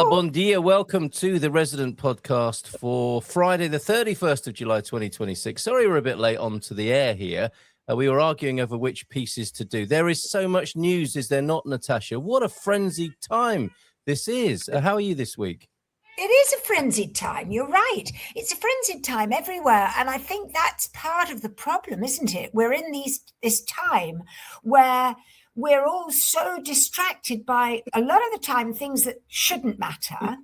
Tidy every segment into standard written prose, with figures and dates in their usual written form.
Bon dia. Welcome to the Resident Podcast for Friday, the 31st of July, 2026. Sorry we're a bit late onto the air here. We were arguing over which pieces to do. There is so much news, is there not, Natasha? What a frenzied time this is. How are you this week? It is a frenzied time. You're right. It's a frenzied time everywhere. And I think that's part of the problem, isn't it? We're in this time where we're all so distracted by, a lot of the time, things that shouldn't matter.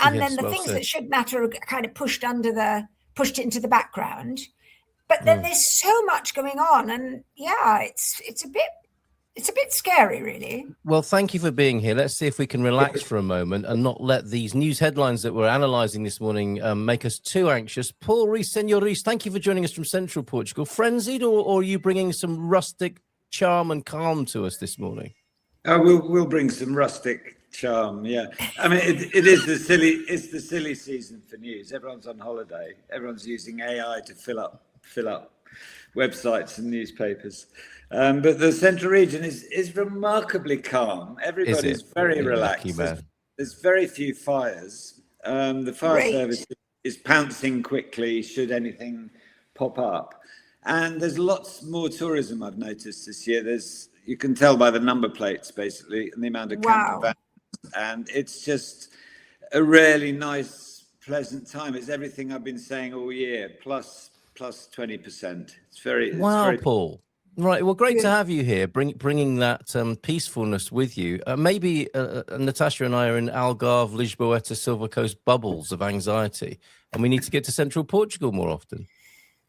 And Yes, then the well things said. that should matter are kind of pushed into the background. But then there's so much going on. And yeah, it's a bit scary, really. Well, thank you for being here. Let's see if we can relax for a moment and not let these news headlines that we're analysing this morning make us too anxious. Paul Rees, Senor Rees, thank you for joining us from central Portugal. Frenzied, or are you bringing some rustic charm and calm to us this morning? We'll bring some rustic charm. Yeah, I mean it's the silly season for news. Everyone's on holiday. Everyone's using AI to fill up websites and newspapers. But the central region is remarkably calm. Everybody's very relaxed. There's very few fires. The fire service is pouncing quickly should anything pop up. And there's lots more tourism I've noticed this year. You can tell by the number plates, basically, and the amount of camper vans. And it's just a really nice, pleasant time. It's everything I've been saying all year, plus 20%. Wow, Paul. Right. Well, great to have you here, bringing that peacefulness with you. Maybe Natasha and I are in Algarve, Lisboeta, Silver Coast bubbles of anxiety, and we need to get to central Portugal more often.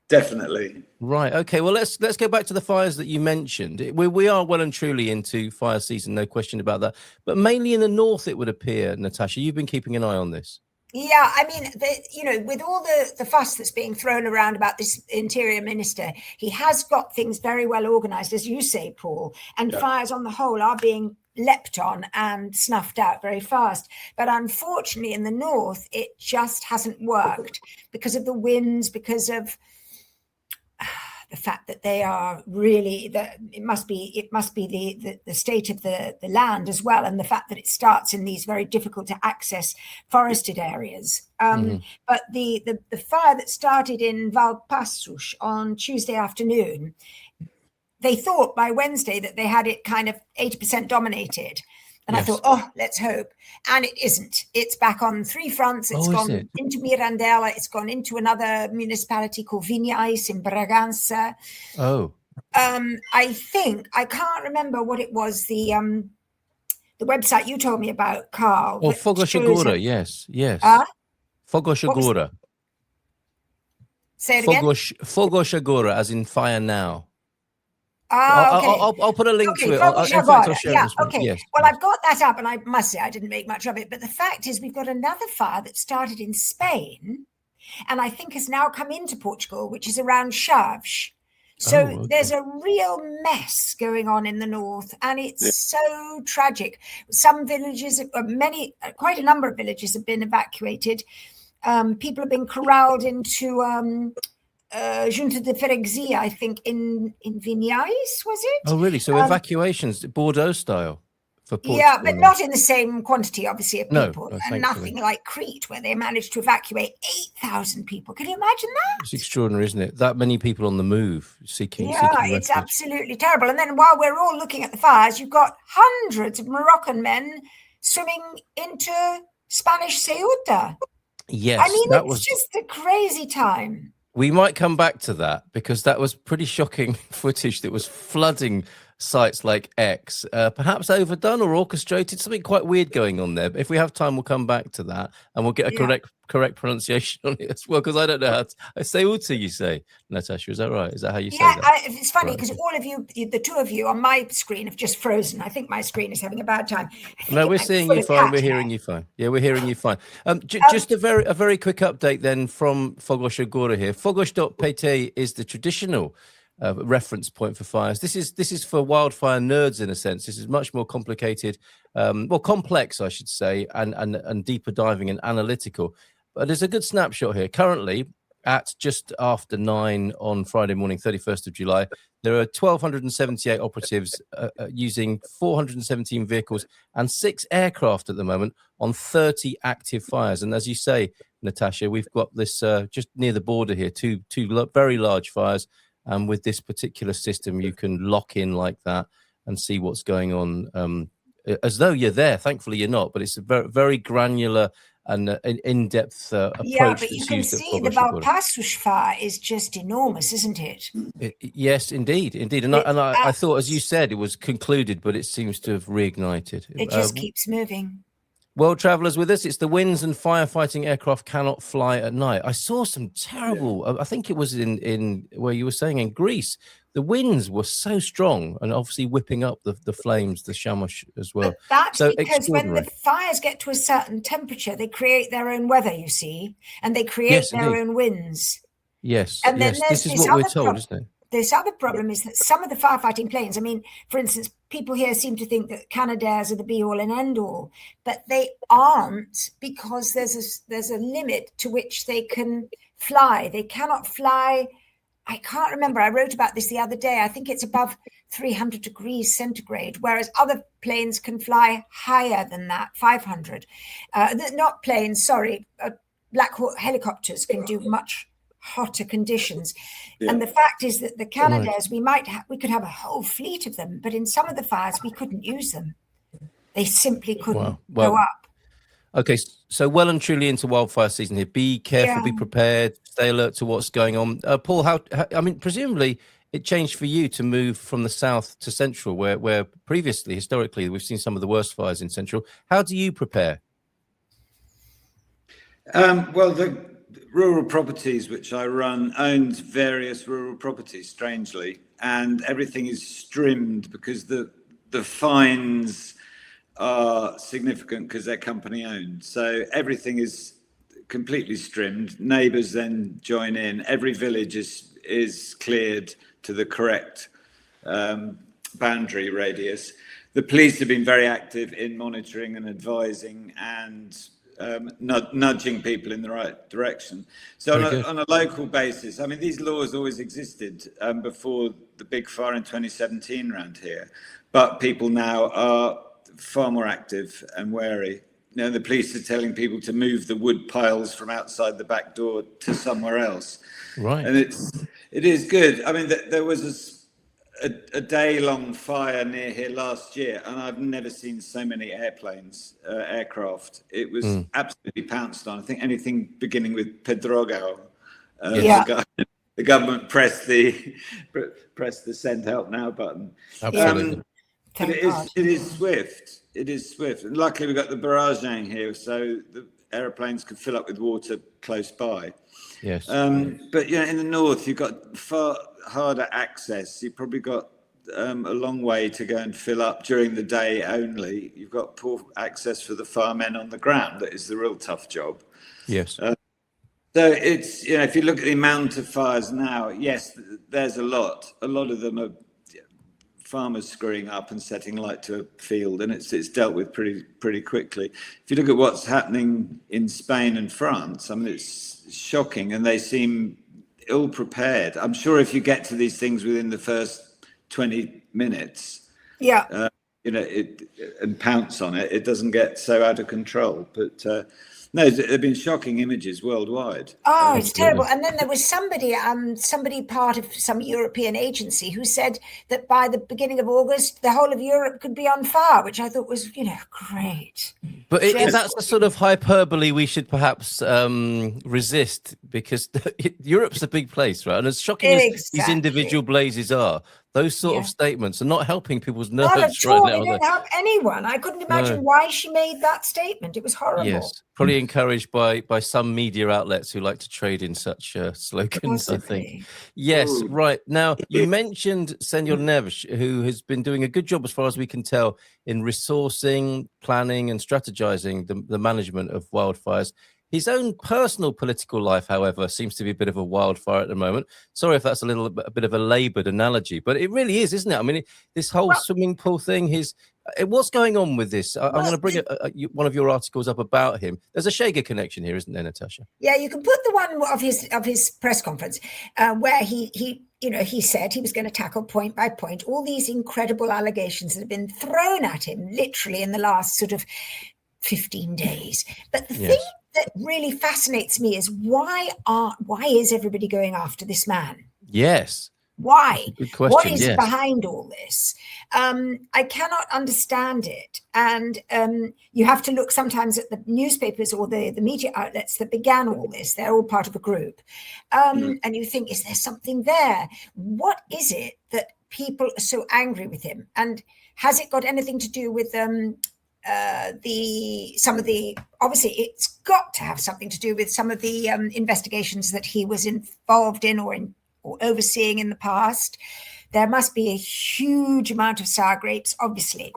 Definitely. Right. Okay. Well, let's go back to the fires that you mentioned. We are well and truly into fire season, no question about that. But mainly in the north, it would appear, Natasha. You've been keeping an eye on this. Yeah, I mean, with all the fuss that's being thrown around about this Interior Minister, he has got things very well organised, as you say, Paul, and fires on the whole are being leapt on and snuffed out very fast. But unfortunately, in the north, it just hasn't worked because of the winds, because of the fact that they are really it must be the state of the land as well, and the fact that it starts in these very difficult to access forested areas. But the fire that started in Valpaços on Tuesday afternoon, they thought by Wednesday that they had it kind of 80% dominated. And I thought, let's hope. And it isn't. It's back on three fronts. It's gone into Mirandela. It's gone into another municipality called Vinhais in Bragança. Oh. I can't remember what it was, the website you told me about, Carl. Oh, fogosagora, yes. Fogosagora. Say it again? Fogosagora, as in fire now. Okay. I'll put a link to it. Yes. Well, I've got that up, and I must say I didn't make much of it. But the fact is, we've got another fire that started in Spain, and I think has now come into Portugal, which is around Chaves. So there's a real mess going on in the north, and it's so tragic. Some villages, quite a number of villages have been evacuated. People have been corralled into Junta de Freguesia, I think, in Vinhais, was it? Oh, really? So evacuations, Bordeaux style for Portugal? Yeah, but not in the same quantity, obviously, of people. No, and nothing like Crete, where they managed to evacuate 8,000 people. Can you imagine that? It's extraordinary, isn't it? That many people on the move seeking it's refuge. Absolutely terrible. And then while we're all looking at the fires, you've got hundreds of Moroccan men swimming into Spanish Ceuta. Yes. I mean, it's just a crazy time. We might come back to that because that was pretty shocking footage that was flooding sites like X, perhaps overdone or orchestrated, something quite weird going on there. But if we have time, we'll come back to that and we'll get a correct pronunciation on it as well, because I don't know how to say Uta, you say, Natasha. Is that right? Is that how you say that? It's funny because all of you, the two of you on my screen have just frozen. I think my screen is having a bad time. No, we're seeing you fine. We're hearing you fine. Yeah, we're hearing you fine. Just a very quick update then from fogosagora here. Fogos.pt is the traditional reference point for fires. This is for wildfire nerds in a sense. This is much more complicated, complex, I should say, and deeper diving and analytical. But there's a good snapshot here. Currently, at just after 9 on Friday morning, 31st of July. There are 1,278 operatives using 417 vehicles and 6 aircraft at the moment on 30 active fires. And as you say, Natasha, we've got this just near the border here, two very large fires. And with this particular system, you can lock in like that and see what's going on as though you're there. Thankfully, you're not, but it's a very, very granular and in-depth approach. Yeah, but you can see the Valpaços fire is just enormous, isn't it? Yes, indeed. And I thought, as you said, it was concluded, but it seems to have reignited. It just keeps moving. World travellers with us, it's the winds and firefighting aircraft cannot fly at night. I saw some terrible, I think it was in where you were saying in Greece, the winds were so strong and obviously whipping up the flames, the shamash as well. But that's so because when the fires get to a certain temperature, they create their own weather, you see, and they create their own winds. Yes, and then this is what we're told, isn't it? This other problem is that some of the firefighting planes, I mean, for instance, people here seem to think that Canadairs are the be-all and end-all, but they aren't, because there's a limit to which they can fly. They cannot fly. I can't remember. I wrote about this the other day. I think it's above 300 degrees centigrade, whereas other planes can fly higher than that, 500. Not planes, sorry. Black Hawk helicopters can do much hotter conditions. And the fact is that the Canadairs, we could have a whole fleet of them, but in some of the fires we couldn't use them. They simply couldn't go up. Okay, so well and truly into wildfire season here. Be careful, be prepared, stay alert to what's going on. Paul, how I mean, presumably it changed for you to move from the south to central, where previously, historically, we've seen some of the worst fires in central. How do you prepare? Well, the Rural Properties, which I run, owns various rural properties, strangely, and everything is strimmed because the fines are significant because they're company owned. So everything is completely strimmed. Neighbours then join in. Every village is cleared to the correct boundary radius. The police have been very active in monitoring and advising and nudging people in the right direction. So on a local basis, I mean, these laws always existed before the big fire in 2017 around here, but people now are far more active and wary. You know, the police are telling people to move the wood piles from outside the back door to somewhere else. Right. And it is good. I mean, there was a day-long fire near here last year, and I've never seen so many aircraft. It was absolutely pounced on. I think anything beginning with Pedrogao, the government pressed the send help now button. Absolutely. But it is swift. It is swift. And luckily we've got the barraging here, so the aeroplanes could fill up with water close by. Yes. But you know, in the north, you've got far harder access. You've probably got a long way to go and fill up during the day only. You've got poor access for the firemen on the ground. That is the real tough job. Yes. So it's, you know, if you look at the amount of fires now, yes, there's a lot. A lot of them are farmers screwing up and setting light to a field, and it's dealt with pretty quickly. If you look at what's happening in Spain and France, I mean, it's shocking, and they seem ill prepared. I'm sure if you get to these things within the first 20 minutes, you know, and pounce on it, it doesn't get so out of control. But no, there have been shocking images worldwide. Oh, it's terrible. And then there was somebody part of some European agency who said that by the beginning of August, the whole of Europe could be on fire, which I thought was, you know, great. But that's the sort of hyperbole we should perhaps resist, because Europe's a big place, right? And as shocking as these individual blazes are, those sort of statements are not helping people's nerves right now. They don't help anyone. I couldn't imagine why she made that statement. It was horrible. Yes, probably encouraged by some media outlets who like to trade in such slogans, I think. Yes, right. Now, you mentioned Senor Neves, who has been doing a good job, as far as we can tell, in resourcing, planning and strategizing the management of wildfires. His own personal political life, however, seems to be a bit of a wildfire at the moment. Sorry if that's a bit of a laboured analogy, but it really is, isn't it? I mean, this whole swimming pool thing, what's going on with this? I'm going to bring one of your articles up about him. There's a Shager connection here, isn't there, Natasha? Yeah, you can put the one of his press conference where he said he was going to tackle point by point all these incredible allegations that have been thrown at him literally in the last sort of 15 days. But the thing that really fascinates me is why is everybody going after this man? Yes. Why? Good question. What is behind all this? I cannot understand it. And you have to look sometimes at the newspapers or the media outlets that began all this. They're all part of a group. And you think, is there something there? What is it that people are so angry with him? And has it got anything to do with obviously it's got to have something to do with some of the investigations that he was involved in or overseeing in the past. There must be a huge amount of sour grapes, obviously.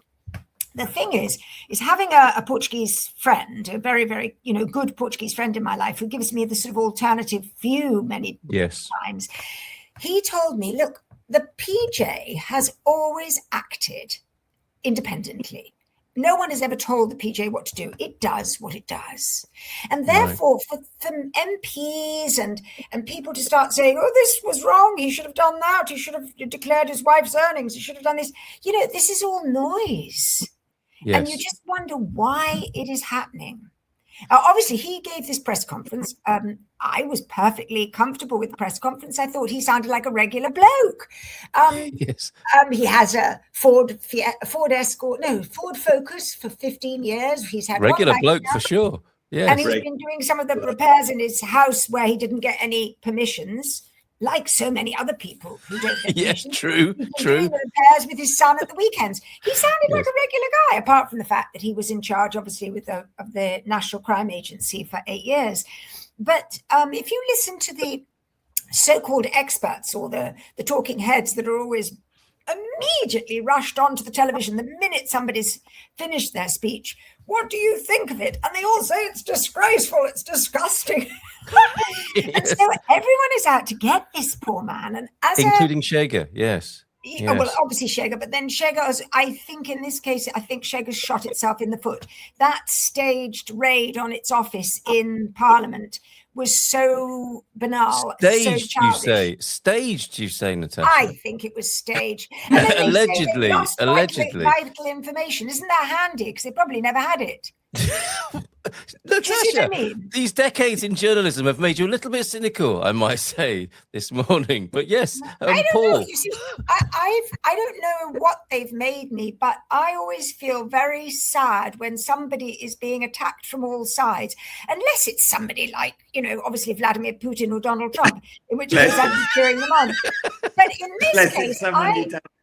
The thing is having a Portuguese friend, a very, very, good Portuguese friend in my life who gives me the sort of alternative view many times. He told me, look, the PJ has always acted independently. No one has ever told the PJ what to do. It does what it does. And therefore, for MPs and people to start saying, oh, this was wrong, he should have done that, he should have declared his wife's earnings, he should have done this. This is all noise. Yes. And you just wonder why it is happening. Obviously, he gave this press conference. I was perfectly comfortable with the press conference. I thought he sounded like a regular bloke. Yes. He has a Ford Focus for 15 years. He's had regular bloke for sure. Yeah. And he's been doing some of the repairs in his house where he didn't get any permissions, like so many other people who don't get permissions. True. Doing the repairs with his son at the weekends. He sounded like a regular guy, apart from the fact that he was in charge, obviously, of the National Crime Agency for 8 years. But if you listen to the so-called experts or the talking heads that are always immediately rushed onto the television the minute somebody's finished their speech, what do you think of it? And they all say it's disgraceful, it's disgusting. And so everyone is out to get this poor man. And including Shager, yes. Well, obviously Shager, but then Shager, I think in this case, Shager shot itself in the foot. That staged raid on its office in Parliament was so banal. Staged, so you say? Staged, you say, Natasha? I think it was staged. And then allegedly. Vital information. Isn't that handy? Because they probably never had it. Natasha, these decades in journalism have made you a little bit cynical, I might say, this morning. But yes, I don't Paul. know. You see, I don't know what they've made me, but I always feel very sad when somebody is being attacked from all sides, unless it's somebody like, obviously Vladimir Putin or Donald Trump, in which case I'd be cheering them on. But in this case,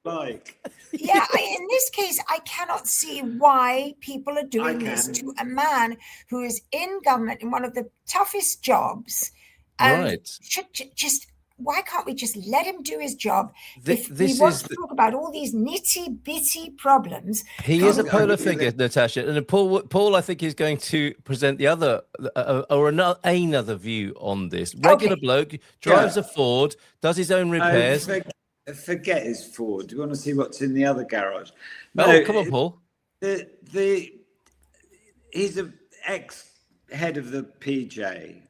in this case, I cannot see why people are doing this to a man who is in government in one of the toughest jobs. Why can't we just let him do his job? If we want to talk about all these nitty-bitty problems. He is a polar figure, Natasha. And Paul, I think, is going to present the other or another view on this. Regular bloke, drives a Ford, does his own repairs. Forget his Ford. Do you want to see what's in the other garage? No, come on, Paul. He's an ex-head of the PJ,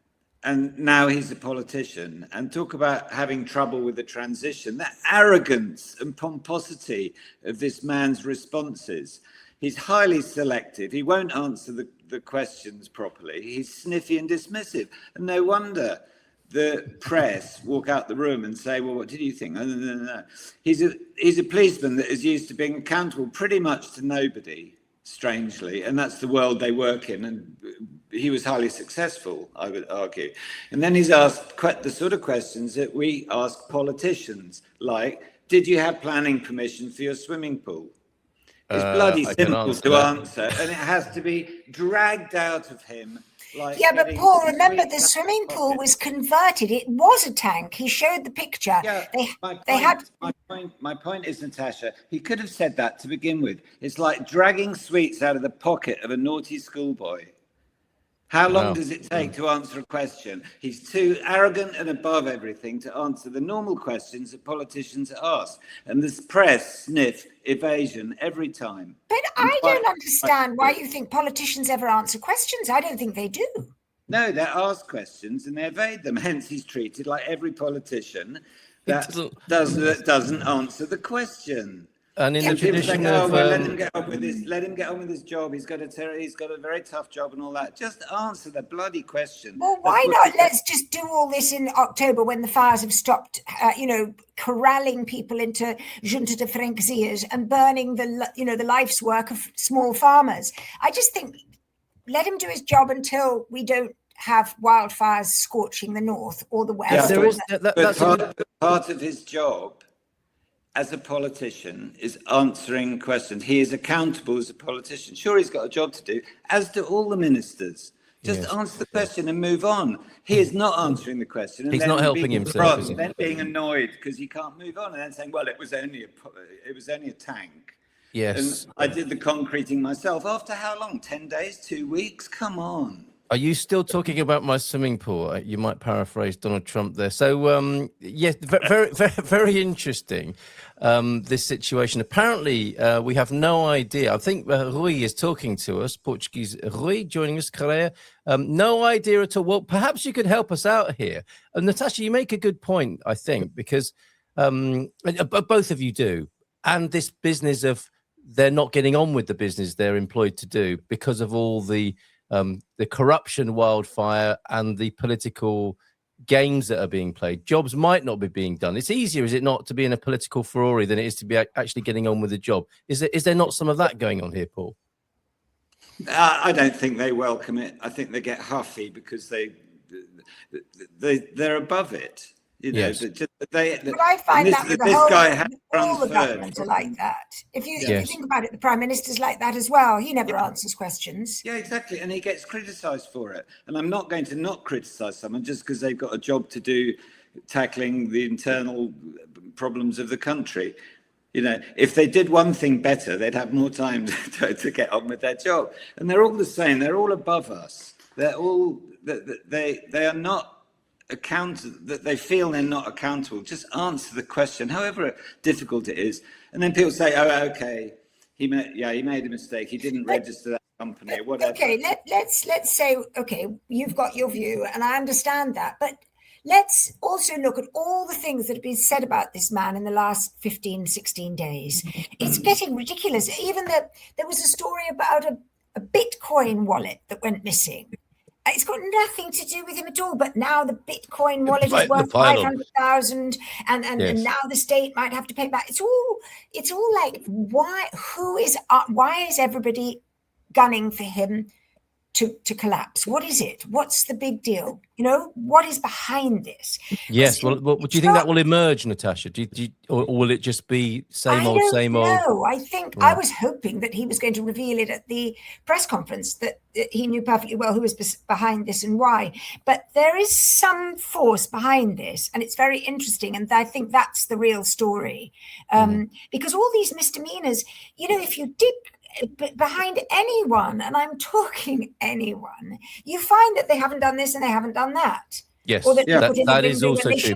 and now he's a politician. And talk about having trouble with the transition. That arrogance and pomposity of this man's responses. He's highly selective. He won't answer the questions properly. He's sniffy and dismissive. And no wonder the press walk out the room and say, well, what did you think? No. He's a policeman that is used to being accountable pretty much to nobody, strangely, and that's the world they work in. And he was highly successful, I would argue. And then he's asked the sort of questions that we ask politicians, like, did you have planning permission for your swimming pool? It's bloody simple to answer, and it has to be dragged out of him. But Paul, remember the swimming pool was converted. It was a tank. He showed the picture. Yeah, my point is, Natasha, he could have said that to begin with. It's like dragging sweets out of the pocket of a naughty schoolboy. How long Wow. does it take to answer a question? He's too arrogant and above everything to answer the normal questions that politicians ask. And this press sniff evasion every time. But I don't understand why you think politicians ever answer questions. I don't think they do. No, they're asked questions and they evade them. Hence, he's treated like every politician that doesn't answer the question. And in the tradition of, let him get on with this. Let him get on with his job. He's got a very tough job and all that. Just answer the bloody question. Well, why not? Let's just do all this in October when the fires have stopped. Corralling people into junta de freguesias and burning the life's work of small farmers. I just think let him do his job until we don't have wildfires scorching the north or the west. Yeah, part of his job as a politician is answering questions. He is accountable as a politician. Sure, he's got a job to do, as do all the ministers. Just answer the question and move on. He is not answering the question. And he's not helping himself. Is he? Then being annoyed because he can't move on, and then saying, "Well, it was only a tank." Yes. And I did the concreting myself. After how long? 10 days? 2 weeks? Come on. Are you still talking about my swimming pool? You might paraphrase Donald Trump there. So, yes, very, very, very interesting, this situation. Apparently, we have no idea. I think Rui is talking to us, Portuguese Rui, joining us, Correa. No idea at all. Well, perhaps you could help us out here. Natasha, you make a good point, I think, because both of you do. And this business of they're not getting on with the business they're employed to do because of all the corruption, wildfire, and the political games that are being played. Jobs might not be being done. It's easier, is it not, to be in a political Ferrari than it is to be actually getting on with the job? Is there not some of that going on here, Paul? I don't think they welcome it. I think they get huffy because they're above it. You know, yes. But I find that with all the governments are like that. If you think about it, the Prime Minister's like that as well. He never answers questions. Yeah, exactly. And he gets criticised for it. And I'm not going to not criticise someone just because they've got a job to do tackling the internal problems of the country. You know, if they did one thing better, they'd have more time to get on with their job. And they're all the same. They're all above us. They're all, they are not that they feel they're not accountable. Just answer the question, however difficult it is, and then people say, "Oh, okay, he made a mistake. He didn't register that company, or whatever." Okay, let's say, okay, you've got your view, and I understand that, but let's also look at all the things that have been said about this man in the last 15, 16 days. It's getting ridiculous. Even there was a story about a Bitcoin wallet that went missing. It's got nothing to do with him at all. But now the Bitcoin wallet is worth 500,000, and now the state might have to pay back. It's all like, why is everybody gunning for him to collapse? What is it? What's the big deal? You know, what is behind this? Yes. Well, do you think that will emerge, Natasha? Or will it just be same old? No, I think I was hoping that he was going to reveal it at the press conference, that he knew perfectly well who was behind this and why. But there is some force behind this, and it's very interesting. And I think that's the real story, because all these misdemeanors, you know, if you dig behind anyone, and I'm talking anyone, you find that they haven't done this and they haven't done that. Yes, or that is also true.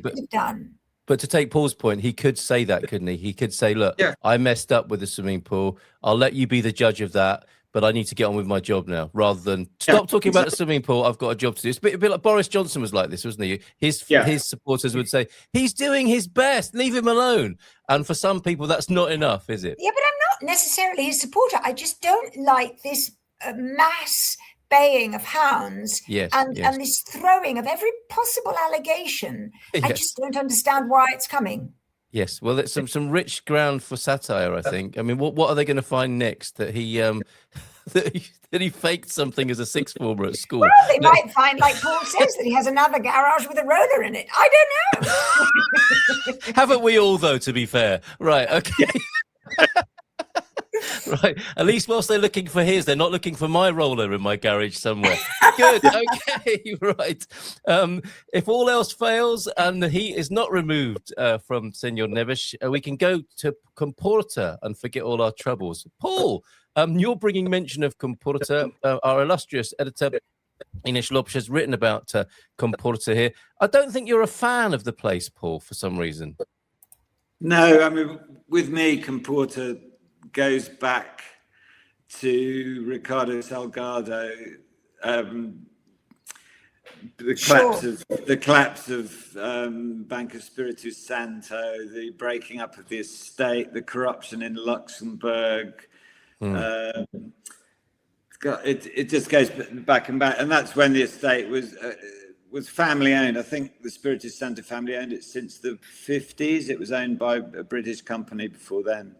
But to take Paul's point, he could say that, couldn't he? He could say, look, I messed up with the swimming pool. I'll let you be the judge of that, but I need to get on with my job now, rather than stop talking about the swimming pool. I've got a job to do. It's a bit like Boris Johnson was like this, wasn't he? His supporters would say, he's doing his best, leave him alone. And for some people, that's not enough, is it? Yeah, but I'm not necessarily his supporter. I just don't like this mass baying of hounds and this throwing of every possible allegation. I just don't understand why it's coming. Yes, well, it's some rich ground for satire, I think. I mean, what are they going to find next? That he that he faked something as a sixth former at school? Well, they might find, like Paul says, that he has another garage with a roller in it. I don't know. Haven't we all, though, to be fair? Right, okay. Right. At least whilst they're looking for his, they're not looking for my roller in my garage somewhere. Good. Okay. Right. If all else fails and the heat is not removed from Senor Neves, we can go to Comporta and forget all our troubles. Paul, you're bringing mention of Comporta, our illustrious editor. Ines Lopes has written about Comporta here. I don't think you're a fan of the place, Paul, for some reason. No, I mean, with me, Comporta goes back to Ricardo Salgado, the collapse of Banco Espírito Santo, the breaking up of the estate, the corruption in Luxembourg. It just goes back and back, and that's when the estate was family owned. I think the Espírito Santo family owned it since the 50s. It was owned by a British company before then,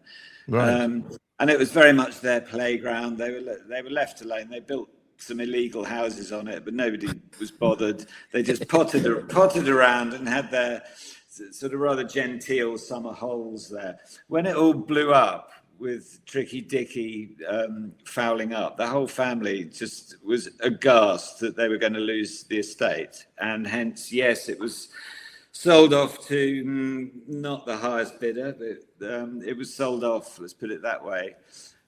right. And it was very much their playground. They were left alone. They built some illegal houses on it, but nobody was bothered. They just potted around and had their sort of rather genteel summer holes there. When it all blew up with Tricky Dicky fouling up, the whole family just was aghast that they were going to lose the estate, and hence, yes, it was sold off to not the highest bidder, but it was sold off, let's put it that way,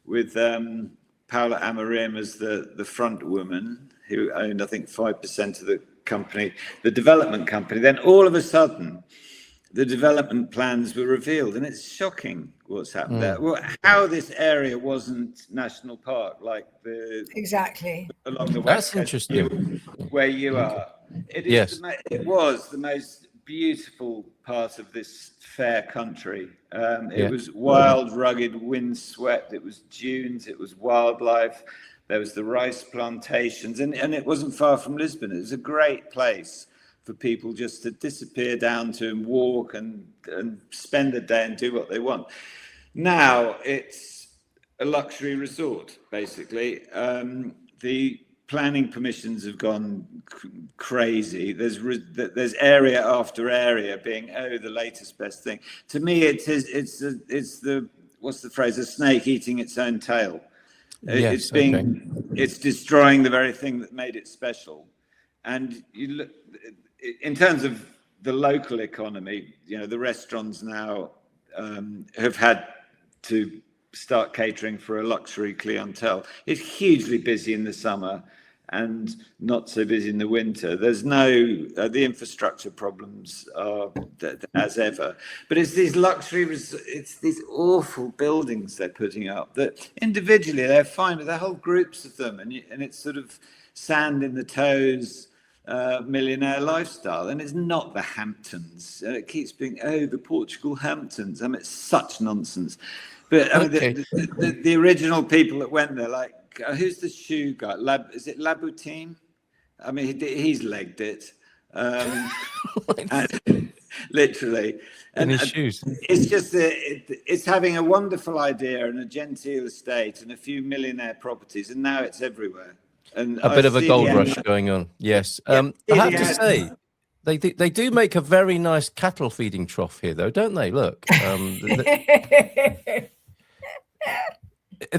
with Paula Amorim as the front woman, who owned, I think, 5% of the company, the development company. Then all of a sudden, the development plans were revealed, and it's shocking what's happened there. Well, how this area wasn't national park, like exactly along the That's west coast, interesting. where you are. It is. Yes. It was the most beautiful part of this fair country. It was wild, rugged, windswept. It was dunes. It was wildlife. There was the rice plantations, and it wasn't far from Lisbon. It was a great place for people just to disappear down to and walk and spend a day and do what they want. Now it's a luxury resort, basically. The planning permissions have gone crazy. There's area after area being the latest best thing. To me, it's the what's the phrase? A snake eating its own tail. Yes, it's destroying the very thing that made it special. And you look in terms of the local economy. You know, the restaurants now have had to start catering for a luxury clientele. It's hugely busy in the summer and not so busy in the winter. There's no the infrastructure problems are as ever, but it's these it's these awful buildings they're putting up that individually they're fine, but they're whole groups of them, and it's sort of sand in the toes millionaire lifestyle, and it's not the Hamptons. It keeps being the Portugal Hamptons. I mean, it's such nonsense. But I mean, the original people that went there, like who's the shoe guy? Is it Laboutine? I mean, he's legged it, and, literally. In his shoes. It's just it's having a wonderful idea and a genteel estate and a few millionaire properties, and now it's everywhere. And a bit of a gold rush going on. Yes, I have to say. They do make a very nice cattle feeding trough here, though, don't they? Look,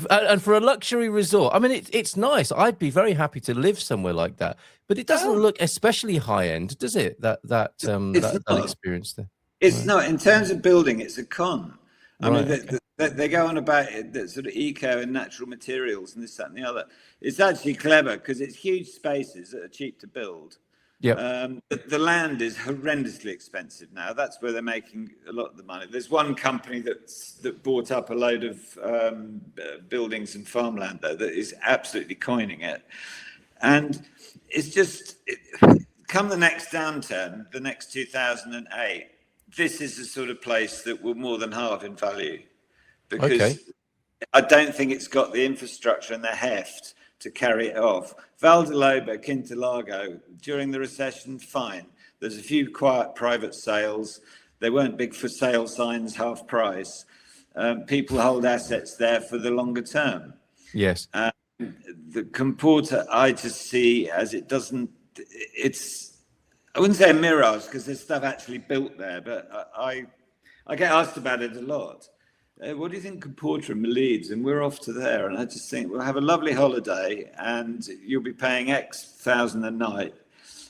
and for a luxury resort, I mean, it's nice. I'd be very happy to live somewhere like that, but it doesn't look especially high end, does it? That experience there. It's not in terms of building. It's a con. I mean, they go on about the sort of eco and natural materials and this, that, and the other. It's actually clever because it's huge spaces that are cheap to build. Yeah. The land is horrendously expensive now. That's where they're making a lot of the money. There's one company that bought up a load of buildings and farmland there that is absolutely coining it. And it's just, come the next downturn, the next 2008, this is the sort of place that will more than halve in value. Because I don't think it's got the infrastructure and the heft to carry it off. Valdeloba, Quintilago, during the recession, fine. There's a few quiet private sales. They weren't big for sale signs, half price. People hold assets there for the longer term. Yes. The Comporta, I just see as it doesn't, I wouldn't say a mirage because there's stuff actually built there, but I get asked about it a lot. What do you think Comporta and Leeds? And we're off to there. And I just think we'll have a lovely holiday and you'll be paying X thousand a night.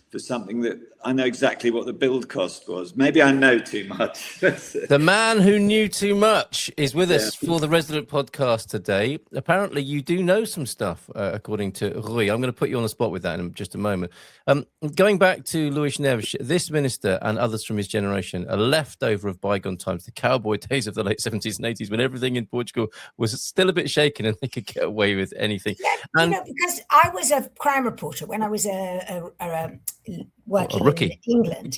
for something that I know exactly what the build cost was. Maybe I know too much. The man who knew too much is with us for the Resident Podcast today. Apparently, you do know some stuff, according to Rui. I'm going to put you on the spot with that in just a moment. Going back to Luís Neves, this minister and others from his generation are leftover of bygone times, the cowboy days of the late 70s and 80s, when everything in Portugal was still a bit shaken and they could get away with anything. Yeah, you know, because I was a crime reporter when I was working rookie in England,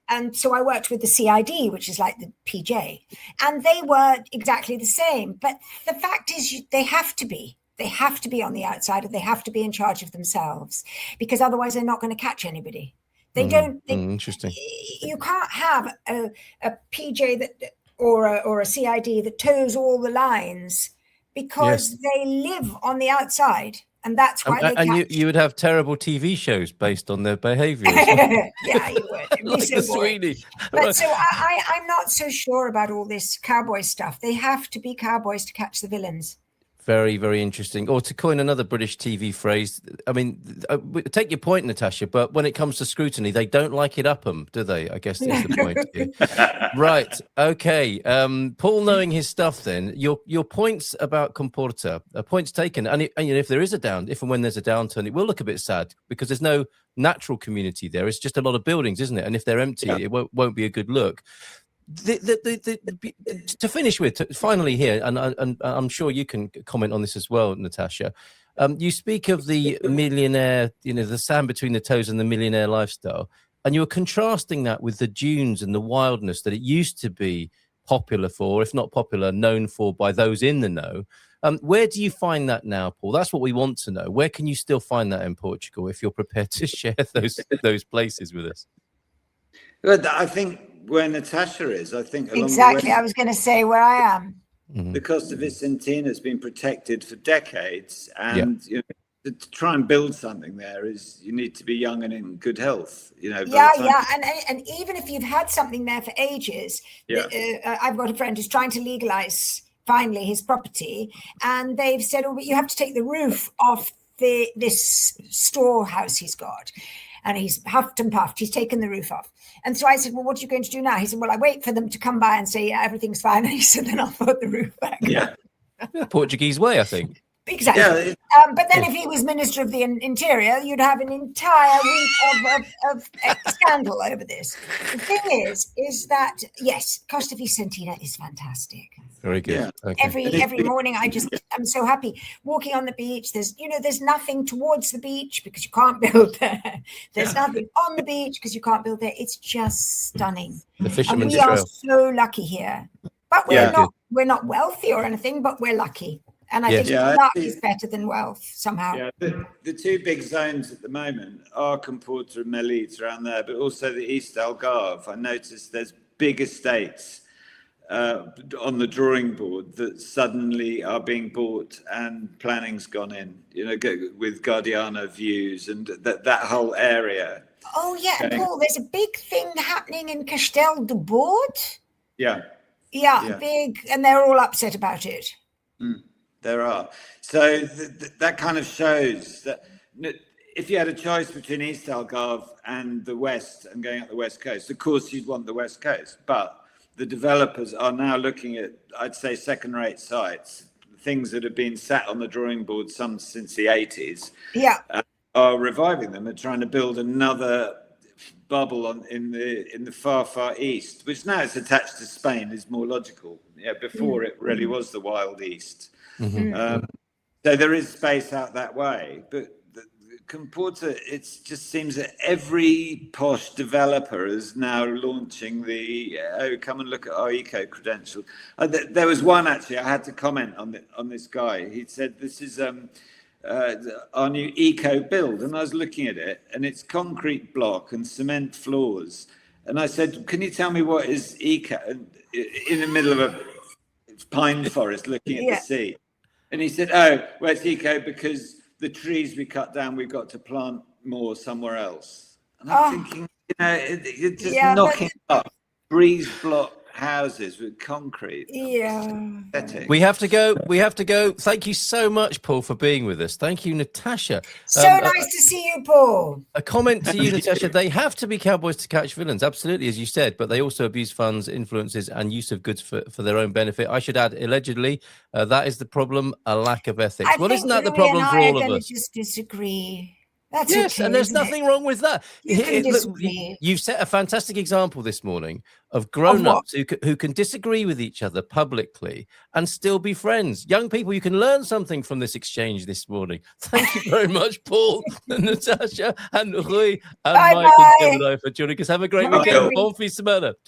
and so I worked with the CID, which is like the PJ, and they were exactly the same. But the fact is, they have to be on the outside, or they have to be in charge of themselves, because otherwise they're not going to catch anybody. They don't. Interesting. You can't have a PJ that or a CID that toes all the lines, because they live on the outside. And that's why you would have terrible TV shows based on their behaviour. Yeah, you would. It'd be so boring. But so I'm not so sure about all this cowboy stuff. They have to be cowboys to catch the villains. Very, very interesting. Or to coin another British TV phrase, I mean, take your point, Natasha, but when it comes to scrutiny, they don't like it up 'em, do they? I guess that's the point here. Right. Okay. Paul, knowing his stuff then, your points about Comporta, points taken. And if there is if and when there's a downturn, it will look a bit sad, because there's no natural community there. It's just a lot of buildings, isn't it? And if they're empty, it won't be a good look. To finish with, finally here, and I'm sure you can comment on this as well, Natasha. You speak of the millionaire, the sand between the toes and the millionaire lifestyle, and you're contrasting that with the dunes and the wildness that it used to be popular for, if not popular, known for by those in the know. Where do you find that now, Paul? That's what we want to know. Where can you still find that in Portugal, if you're prepared to share those places with us? Well, I think where Natasha is, I think exactly. I was going to say where I am. The Costa Vicentina has been protected for decades, and to try and build something there you need to be young and in good health. And even if you've had something there for ages, I've got a friend who's trying to legalize finally his property, and they've said, "Oh, but you have to take the roof off this storehouse he's got." And he's huffed and puffed. He's taken the roof off. And so I said, well, what are you going to do now? He said, well, I wait for them to come by and say, yeah, everything's fine. And he said, then I'll put the roof back. Yeah. Portuguese way, I think. Exactly. But then if he was Minister of the Interior, you'd have an entire week of scandal over this. The thing is that, yes, Costa Vicentina is fantastic. Very good. Yeah. Okay. Every morning, I'm so happy walking on the beach. There's nothing towards the beach because you can't build there. There's nothing on the beach because you can't build there. It's just stunning. The fisherman's we trail. are so lucky here, but we're not wealthy or anything, but we're lucky. And I think luck is better than wealth somehow. Yeah, the two big zones at the moment are Comporta and Melite around there, but also the East Algarve. I noticed there's big estates on the drawing board that suddenly are being bought and planning's gone in, with Guardiana views and that whole area. Oh, yeah. And Paul, there's a big thing happening in Castelo de Bord. Yeah, big. And they're all upset about it. There are. So that kind of shows that if you had a choice between East Algarve and the West and going up the West Coast, of course you'd want the West Coast. But the developers are now looking at, I'd say, second-rate sites, things that have been sat on the drawing board since the 80s. Yeah. Are reviving them and trying to build another bubble in the far east, which now it's attached to Spain, is more logical. Yeah, before it really was the Wild East. Mm-hmm. So there is space out that way, but the Comporta, it just seems that every posh developer is now launching come and look at our eco credential. There was one actually I had to comment on this guy. He said this is our new eco build, and I was looking at it, and it's concrete block and cement floors, and I said, can you tell me what is eco in the middle of a pine forest looking at the sea? And he said, well, it's eco because the trees we cut down, we've got to plant more somewhere else. And I'm thinking, you're just knocking up breeze block houses with concrete. Yeah. Pathetic. We have to go. We have to go. Thank you so much, Paul, for being with us. Thank you, Natasha. So nice to see you, Paul. A comment to you, Natasha. They have to be cowboys to catch villains, absolutely, as you said, but they also abuse funds, influences, and use of goods for their own benefit. I should add, allegedly, that is the problem, a lack of ethics. I Well, think isn't that the Louis problem and for I all are of going us? to just disagree. That's Yes, okay, and there's isn't it? nothing wrong with that. You can Look, disagree. you've set a fantastic example this morning of what? grown-ups who can disagree with each other publicly and still be friends. Young people, you can learn something from this exchange this morning. Thank you very much, Paul, and Natasha, and Rui, and Mike, and Bye-bye. Gemini for joining us. Have a great Bye. weekend. Bon fin de semaine.